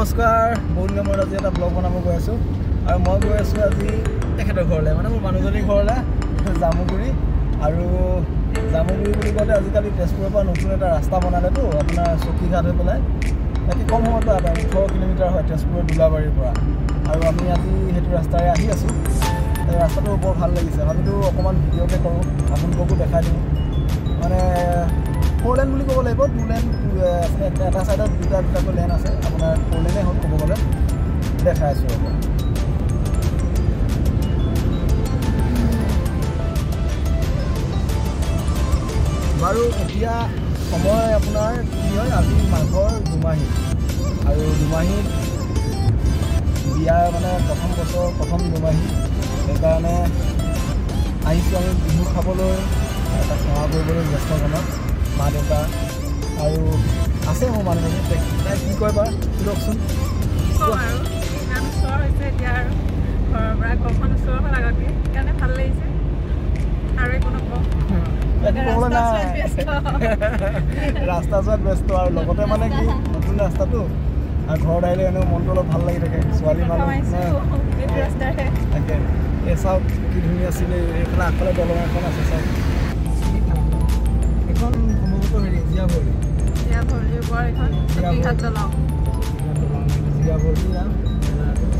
নমস্কাৰ বহুত দিনৰ মূৰত আজি এটা ব্লগ বনাব গৈ আছোঁ আৰু মই গৈ আছোঁ আজি তেখেতৰ ঘৰলৈ মানে মোৰ মানুহজনীৰ ঘৰলৈ জামুগুৰি আৰু জামুগুৰি বুলি ক'লে আজিকালি তেজপুৰৰ পৰা নতুন এটা ৰাস্তা বনালেতো আপোনাৰ চকীঘাট হৈ পেলাই বাকী কম সময়তো 18 কিলোমিটাৰ হয় তেজপুৰৰ দোলাবাৰীৰ পৰা আৰু আমি আজি সেইটো ৰাস্তাৰে আহি আছোঁ এই ৰাস্তাটো বৰ ভাল লাগিছে ভাবিলোঁ অকণমান ভিডিঅ'কে কৰোঁ আপোনালোককো দেখাই দিওঁ মানে 4 লেন বুলি ক'ব লাগিব 2 লেন এটা সাইডত দুটাকৈ লেন আছে আপোনাৰ 4 লেনে হ'ল ক'ব গ'লে দেখাই আছোঁ বাৰু এতিয়া সময় আপোনাৰ কি হয় আজি মাঘৰ দুমাহী আৰু দুমাহীত বিয়াৰ মানে প্ৰথম বছৰ প্ৰথম দুমাহী সেইকাৰণে আহিছোঁ আমি বিহু খাবলৈ এটা সেৱা কৰিবলৈ জ্যেষ্ঠজনক মা দেউতা আৰু আছে মোৰ মানুহজনী তাই কি কয় বাৰু সোধকচোন আৰু ইমান ওচৰ হৈছে এতিয়া আৰু ঘৰৰ পৰা ঘৰখন ওচৰ হ'ল আগতকৈ সেইকাৰণে ভাল লাগিছে আৰু একো নকওঁ ৰাস্তা যোৱাত ব্যস্ত আৰু লগতে মানে কি নতুন ৰাস্তাটো আৰু ঘৰত আহিলে এনেও মনটো অলপ ভাল লাগি থাকে ছোৱালী মানুহ তাকে এই চাওক কি ধুনীয়া আছিলে এইফালে আগফালে দলং এখন আছে চাওক এখন সম্ভৱতঃ হেৰি জীয়াভৰলি জীয়াভৰলি নাম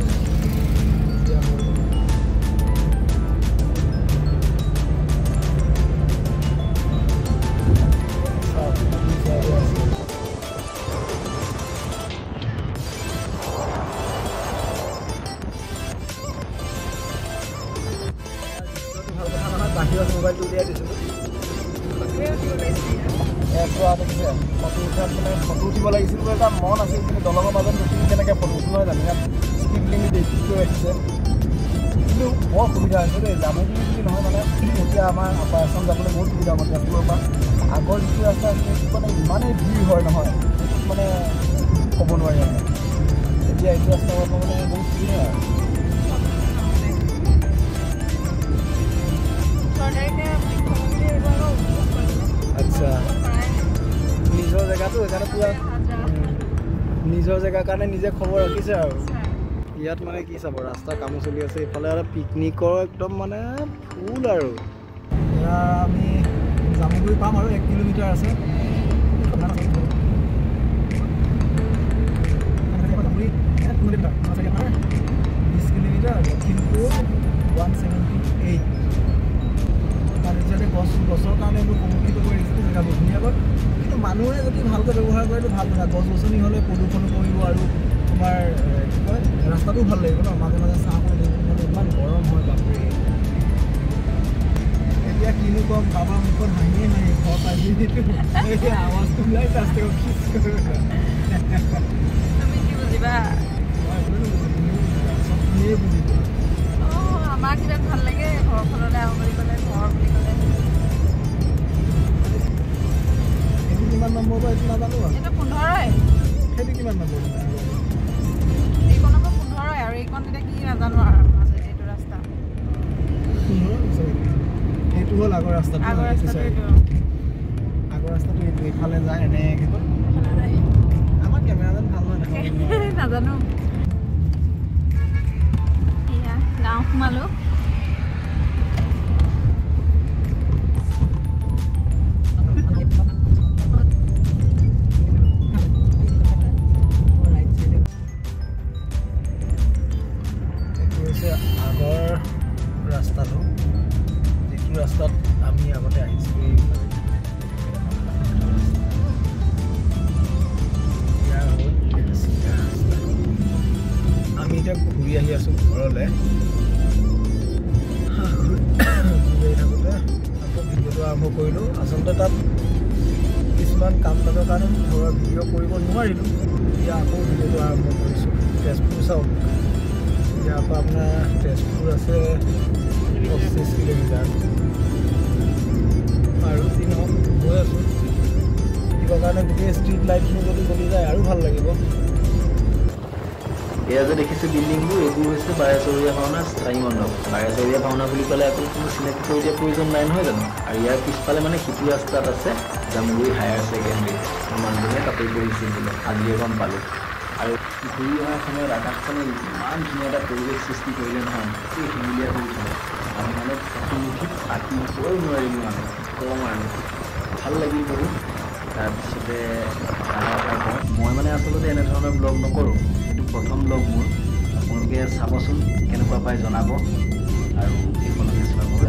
বাহিৰত মোবাইলটো উলিয়াই দিছিলোঁ ফটো উঠাত মানে ফটো উঠিব লাগিছিল বুলি এটা মন আছিল কিন্তু দলঙৰ মাজত নুঠি কেনেকৈ ফটো উঠিব নহয় জানো ইয়াত স্পীড লিমিট কৰি ৰাখিছে কিন্তু বৰ সুবিধা হৈছে দেই জামুগুৰি বুলি নহয় মানে এতিয়া আমাৰ আপাৰ আছাম যাবলৈ বহুত সুবিধা হ'ব তেজপুৰৰ পৰা আগৰ যিটো ৰাস্তা আছিলে সেইটো মানে ইমানেই ভিৰ হয় নহয় সেইটোত মানে ক'ব নোৱাৰি আমি এতিয়া এইটো ৰাস্তা মানে বহুত সুবিধা আৰু আচ্ছা নিজৰ জেগাটো সেইকাৰণে পূৰা নিজৰ জেগাৰ কাৰণে নিজে খবৰ ৰাখিছে আৰু ইয়াত মানে কি চাব ৰাস্তাৰ কামো চলি আছে ইফালে আৰু পিকনিকৰ একদম মানে ফুল আৰু এয়া আমি জামুগুৰি পাম আৰু 1 কিলোমিটাৰ আছে 20 কিলোমিটাৰ লখিমপুৰ 178 গছৰ কাৰণে এইবোৰ সংৰক্ষিত কৰি ৰাখিছে জেগাবোৰ ধুনীয়াকৈ কিন্তু মানুহে যদি ভালকৈ ব্যৱহাৰ কৰেতো ভাল কথা গছ গছনি হ'লে প্ৰদূষণো কৰিব আৰু তোমাৰ কি কয় ৰাস্তাটোও ভাল লাগিব ন মাজে মাজে চাহ কৰি মানে ইমান গৰম হয় বাপৰে এতিয়া কিনো ক'ম কাৰোবাৰ মুখত হাঁহিয়ে নাই ঘৰ পাইছোঁ এতিয়া আৱাজটো ওলাই ৰাস্তাটো তুমি কি বুজিবা চবেই বুজিব আমাৰ কিমান ভাল লাগে ঘৰখনলৈ আহোঁ বুলি ক'লে ঘৰ বুলি ক'লে কিমান নম্বৰ বা এইটো নাজানো এইটো 15ই সেইটো কিমান নম্বৰ এইকণ আকৌ 15ই আৰু এইকণ এতিয়া কি নাজানো আৰু মাজত এইটো ৰাস্তা এইটো হ'ল আগৰ ৰাস্তাটো আগৰ ৰাস্তাটো এইটো এইফালে যায় এনেকৈ আমাৰ কেমেৰাজন ভাল নহয় নাজানো এয়া গাঁও সোমালোঁ আগৰ ৰাস্তাটো যিটো ৰাস্তাত আমি আগতে আহিছিলোঁ আমি এতিয়া ঘূৰি আহি আছোঁ ঘৰলৈ ঘূৰি আহি থাকোঁতে আকৌ ভিডিঅ'টো আৰম্ভ কৰিলোঁ আচলতে তাত কিছুমান কাম কাজৰ কাৰণে ঘৰৰ ভিডিঅ' কৰিব নোৱাৰিলোঁ এতিয়া আকৌ ভিডিঅ'টো আৰম্ভ কৰিছোঁ তেজপুৰ চাওক ইয়াৰ পৰা আপোনাৰ তেজপুৰ আছে 25 কিলোমিটাৰ আৰু যি নহওক গৈ আছোঁ কিবা কাৰণে গোটেই ষ্ট্ৰীট লাইটখিনি যদি জ্বলি যায় আৰু ভাল লাগিব এয়া যে দেখিছে বিল্ডিংবোৰ এইবোৰ হৈছে বাৰেচৰীয়া ভাওনা স্থায়ী মণ্ডপ বাৰেচৰীয়া ভাওনা বুলি ক'লে আকৌ কোনো চিনাকি কৰি দিয়াৰ প্ৰয়োজন নাই নহয় জানো আৰু ইয়াৰ পিছফালে মানে সিটো ৰাস্তাত আছে জামুগুৰি হায়াৰ ছেকেণ্ডেৰী মানুহজনে তাতেই পঢ়িছিল বোলে আজিয়ে গম পালোঁ আৰু ঘূৰি অহাৰ সময়ত আকাশখনে ইমান ধুনীয়া এটা পৰিৱেশ সৃষ্টি কৰিলে নহয়, এই শিমলীয়া হৈ উঠিলে আমি মানে মুঠিত পাতিবই নোৱাৰিলোঁ মানে কম আৰু ভাল লাগিল বহুত। তাৰপিছতে মই মানে আচলতে এনেধৰণৰ ব্লগ নকৰোঁ, এইটো প্ৰথম ব্লগ মোৰ। আপোনালোকে চাবচোন কেনেকুৱা পাই জনাব আৰু এইখনকে চলাব।